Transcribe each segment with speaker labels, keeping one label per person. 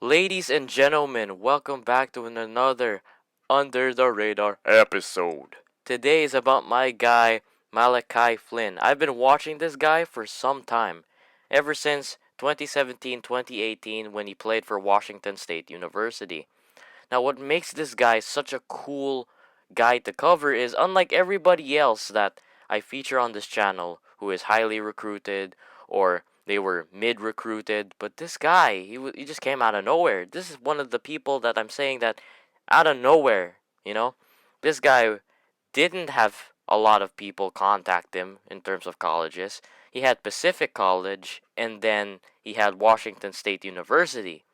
Speaker 1: Ladies and gentlemen, welcome back to another Under the Radar episode. Today is about my guy, Malachi Flynn. I've been watching this guy for some time, ever since 2017 2018 when he played for Washington State University. Now, what makes this guy such a cool guy to cover is unlike everybody else that I feature on this channel who is highly recruited or they were mid recruited, but this guy, he just came out of nowhere. This is one of the people that I'm saying that out of nowhere, you know? This guy didn't have a lot of people contact him in terms of colleges. He had Pacific College and then he had Washington State University.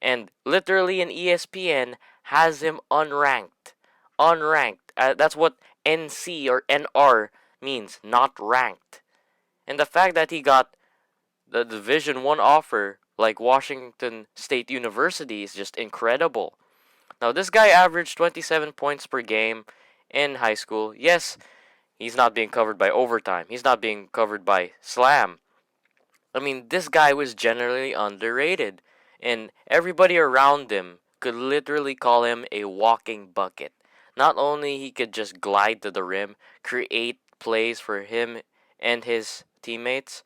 Speaker 1: And literally in ESPN has him unranked. Unranked. That's what NC or NR means, not ranked. And the fact that he got the Division 1 offer like Washington State University is just incredible. Now this guy averaged 27 points per game in high school. Yes, he's not being covered by overtime. He's not being covered by slam. I mean, this guy was generally underrated, and everybody around him could literally call him a walking bucket. Not only he could just glide to the rim, create plays for him and his teammates.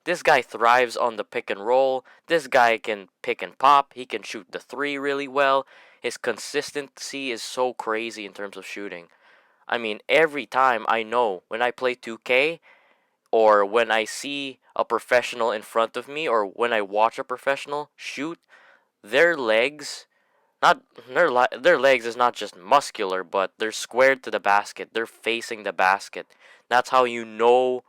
Speaker 1: This guy thrives on the pick and roll. This guy can pick and pop. He can shoot the three really well. His consistency is so crazy in terms of shooting. I mean, every time I know when I play 2K, or when I see a professional in front of me or when I watch a professional shoot, their legs not their legs is not just muscular, but they're squared to the basket. They're facing the basket. That's how you know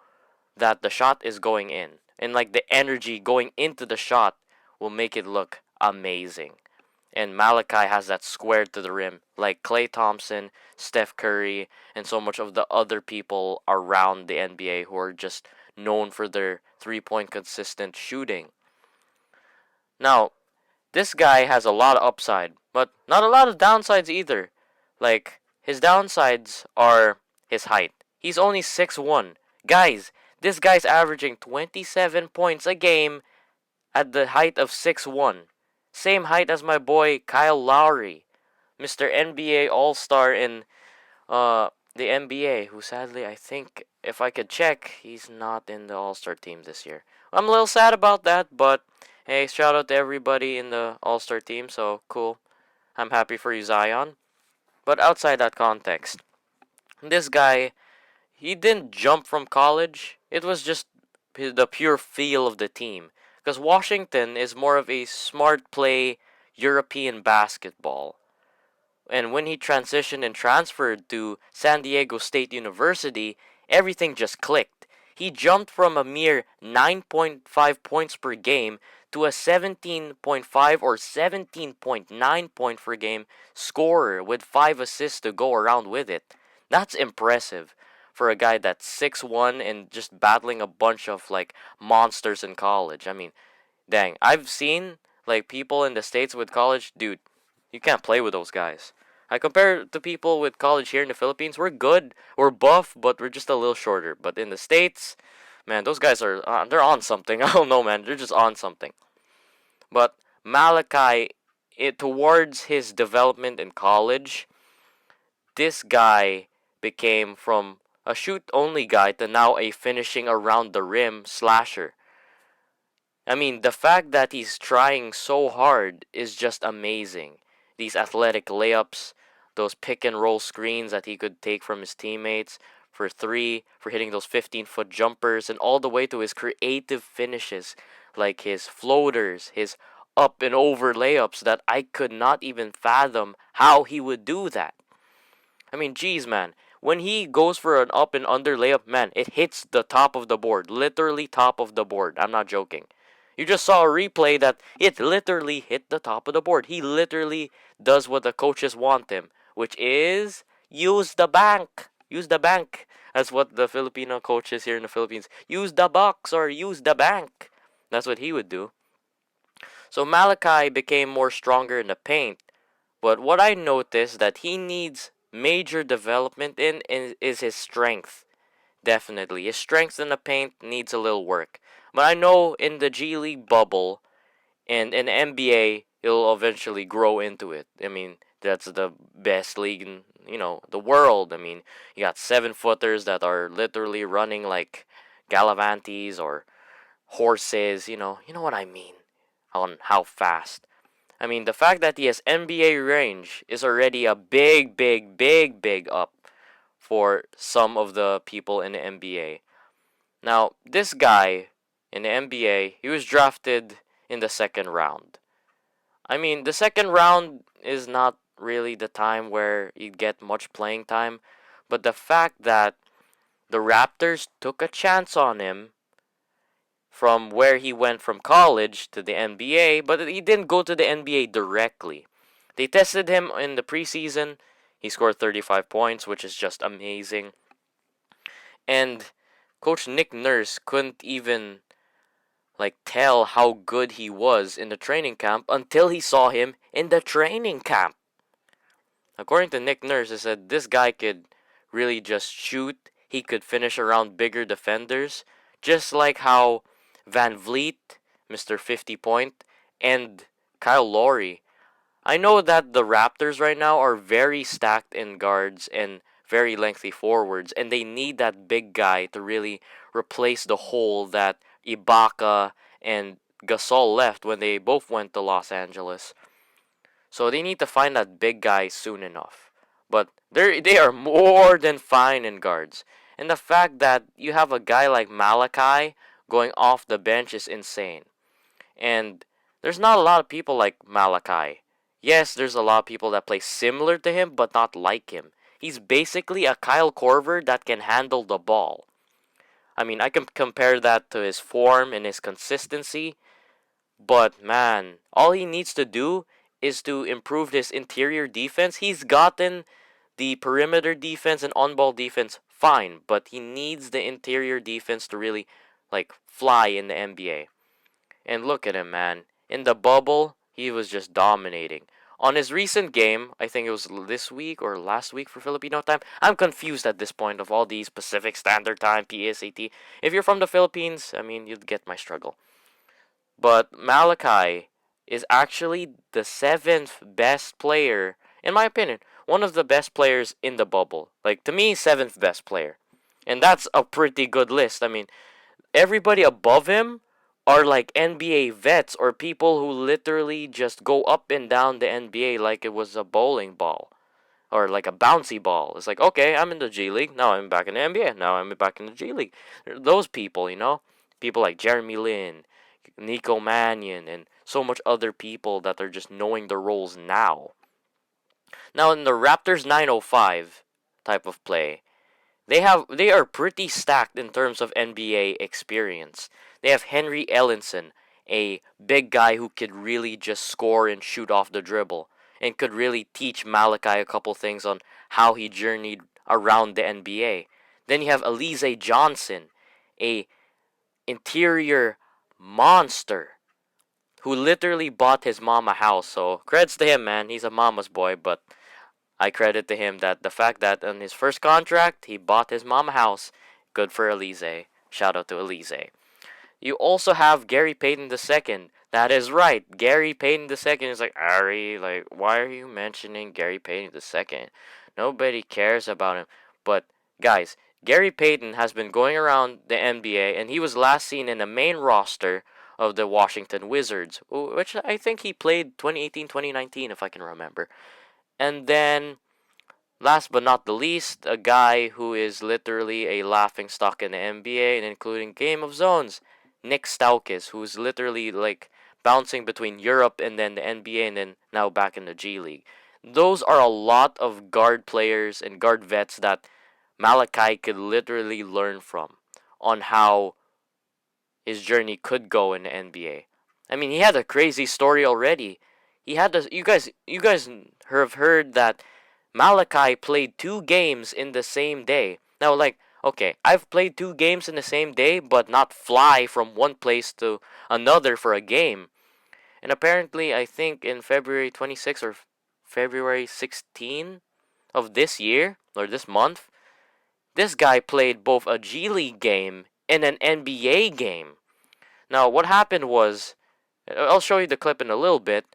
Speaker 1: that the shot is going in. And like the energy going into the shot will make it look amazing. And Malachi has that squared to the rim, like Klay Thompson, Steph Curry, and so much of the other people around the NBA who are just known for their 3 point consistent shooting. Now, this guy has a lot of upside, but not a lot of downsides either. Like, his downsides are his height. He's only 6'1". Guys, this guy's averaging 27 points a game at the height of 6'1". Same height as my boy Kyle Lowry, Mr. NBA All-Star in the NBA, who sadly I think if I could check, he's not in the All-Star team this year. I'm a little sad about that, but hey, shout out to everybody in the All-Star team, so cool. I'm happy for you, Zion. But outside that context, this guy, he didn't jump from college. It was just the pure feel of the team. Because Washington is more of a smart play European basketball. And when he transitioned and transferred to San Diego State University, everything just clicked. He jumped from a mere 9.5 points per game to a 17.5 or 17.9 point per game scorer with 5 assists to go around with it. That's impressive for a guy that's 6'1" and just battling a bunch of like monsters in college. I mean, dang, I've seen like people in the States with college, dude, you can't play with those guys. I compare to people with college here in the Philippines. We're good, we're buff, but we're just a little shorter. But in the States, man, those guys are they're on something. I don't know, man. They're just on something. But Malachi, towards his development in college, this guy became from a shoot only guy to now a finishing around the rim slasher. I mean, the fact that he's trying so hard is just amazing. These athletic layups, those pick and roll screens that he could take from his teammates for three, for hitting those 15-foot jumpers, and all the way to his creative finishes, like his floaters, his up and over layups that I could not even fathom how he would do that. I mean, geez, man. When he goes for an up and under layup, man, it hits the top of the board. Literally top of the board. I'm not joking. You just saw a replay that it literally hit the top of the board. He literally does what the coaches want him, which is use the bank. Use the bank. That's what the Filipino coaches here in the Philippines use the box or use the bank. That's what he would do. So Malachi became more stronger in the paint, but what I noticed that he needs major development in is his strength. Definitely. His strength in the paint needs a little work. But I know in the G League bubble and in NBA, he'll eventually grow into it. I mean, that's the best league in the world. I mean, you got 7-footers that are literally running like Galavantes or horses. You know what I mean on how fast. I mean, the fact that he has NBA range is already a big, big, big, big up for some of the people in the NBA. Now, this guy in the NBA, he was drafted in the second round. I mean, the second round is not really the time where you get much playing time, but the fact that the Raptors took a chance on him from where he went from college to the NBA, but he didn't go to the NBA directly. They tested him in the preseason. He scored 35 points, which is just amazing. And Coach Nick Nurse couldn't even tell how good he was in the training camp until he saw him in the training camp. According to Nick Nurse, he said this guy could really just shoot. He could finish around bigger defenders, just like how Van Vliet, Mr. 50 point, and Kyle Lowry. I know that the Raptors right now are very stacked in guards and very lengthy forwards, and they need that big guy to really replace the hole that Ibaka and Gasol left when they both went to Los Angeles. So they need to find that big guy soon enough. But they are more than fine in guards. And the fact that you have a guy like Malachi going off the bench is insane. And there's not a lot of people like Malachi. Yes, there's a lot of people that play similar to him, but not like him. He's basically a Kyle Korver that can handle the ball. I mean, I can compare that to his form and his consistency, but man, all he needs to do is to improve his interior defense. He's gotten the perimeter defense and on ball defense fine, but he needs the interior defense to really fly in the NBA. And look at him, man. In the bubble, he was just dominating. On his recent game, I think it was this week or last week for Filipino time. I'm confused at this point of all these Pacific Standard Time, PSAT. If you're from the Philippines, I mean, you'd get my struggle. But Malachi is actually the seventh best player, in my opinion, one of the best players in the bubble. Like, to me, seventh best player. And that's a pretty good list. I mean, everybody above him are like NBA vets or people who literally just go up and down the NBA like it was a bowling ball or like a bouncy ball. It's like, okay, I'm in the G League. Now I'm back in the NBA. Now I'm back in the G League. Those people. People like Jeremy Lin, Nico Mannion, and so much other people that are just knowing their roles now. Now in the Raptors 905 type of play, they are pretty stacked in terms of NBA experience. They have Henry Ellenson, a big guy who could really just score and shoot off the dribble and could really teach Malachi a couple things on how he journeyed around the NBA. Then you have Alize Johnson, a interior monster who literally bought his mom a house. So credits to him, man. He's a mama's boy, but I credit to him that the fact that on his first contract he bought his mom a house. Good for Alize. Shout out to Alize. You also have Gary Payton II. That is right. Gary Payton II is like, Ari, why are you mentioning Gary Payton II? Nobody cares about him. But guys, Gary Payton has been going around the NBA, and he was last seen in the main roster of the Washington Wizards, which I think he played 2018, 2019, if I can remember. And then, last but not the least, a guy who is literally a laughing stock in the NBA, and including Game of Zones, Nick Stauskas, who's literally bouncing between Europe and then the NBA, and then now back in the G League. Those are a lot of guard players and guard vets that Malachi could literally learn from on how his journey could go in the NBA. I mean, he had a crazy story already. He had this. You guys have heard that Malachi played 2 games in the same day. Now, okay, I've played 2 games in the same day, but not fly from one place to another for a game. And apparently, I think in February 26th or February 16 of this year or this month, this guy played both a G League game and an NBA game. Now, what happened was, I'll show you the clip in a little bit.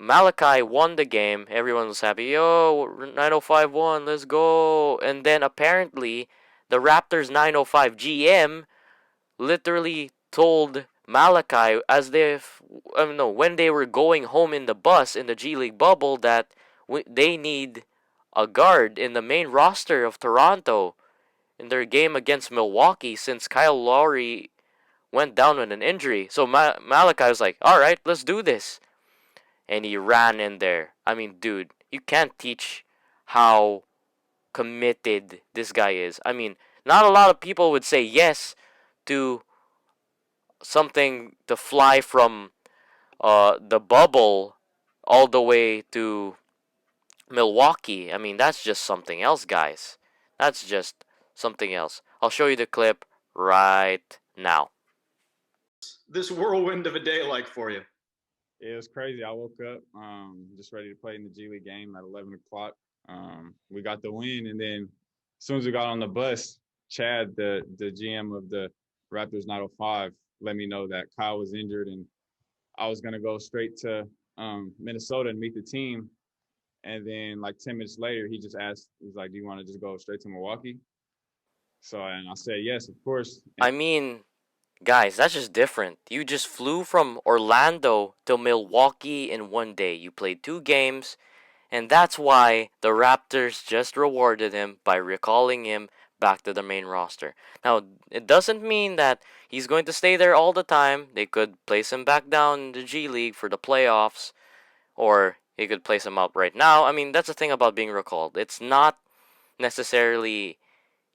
Speaker 1: Malachi won the game. Everyone was happy. Yo, 905 won. Let's go. And then apparently, the Raptors 905 GM literally told Malachi as if no, when they were going home in the bus in the G League bubble that they need a guard in the main roster of Toronto in their game against Milwaukee since Kyle Lowry went down with an injury. So Malachi was like, "All right, let's do this." And he ran in there. I mean, dude, you can't teach how committed this guy is. I mean, not a lot of people would say yes to something to fly from the bubble all the way to Milwaukee. I mean, that's just something else, guys. That's just something else. I'll show you the clip right now.
Speaker 2: This whirlwind of a day like for you?
Speaker 3: It was crazy. I woke up just ready to play in the G League game at 11 o'clock. We got the win, and then as soon as we got on the bus, Chad, the GM of the Raptors 905, let me know that Kyle was injured, and I was gonna go straight to Minnesota and meet the team. And then like 10 minutes later, he just asked, he's like, "Do you want to just go straight to Milwaukee?" So and I said yes, of course.
Speaker 1: I mean, guys, that's just different. You just flew from Orlando to Milwaukee in one day. You played 2 games, and that's why the Raptors just rewarded him by recalling him back to the main roster. Now, it doesn't mean that he's going to stay there all the time. They could place him back down in the G League for the playoffs, or he could place him up right now. I mean, that's the thing about being recalled. It's not necessarily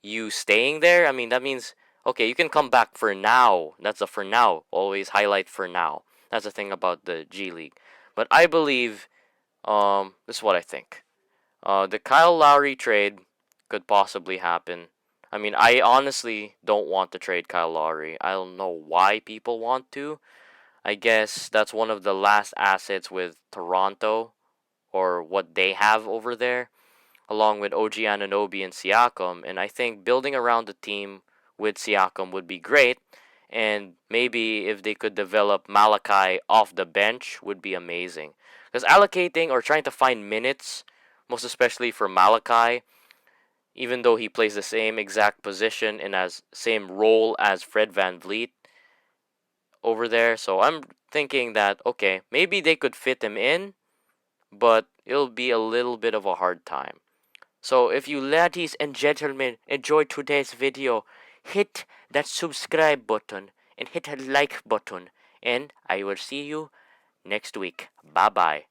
Speaker 1: you staying there. I mean, that means, okay, you can come back for now. That's a for now. Always highlight for now. That's the thing about the G League. But I believe, this is what I think. The Kyle Lowry trade could possibly happen. I mean, I honestly don't want to trade Kyle Lowry. I don't know why people want to. I guess that's one of the last assets with Toronto, or what they have over there, along with OG Anunoby and Siakam. And I think building around the team with Siakam would be great. And maybe if they could develop Malachi off the bench would be amazing. Because allocating or trying to find minutes, most especially for Malachi, even though he plays the same exact position and has same role as Fred VanVleet over there. So I'm thinking that, okay, maybe they could fit him in, but it'll be a little bit of a hard time. So if you ladies and gentlemen enjoyed today's video, hit that subscribe button and hit that like button, and I will see you next week. Bye bye.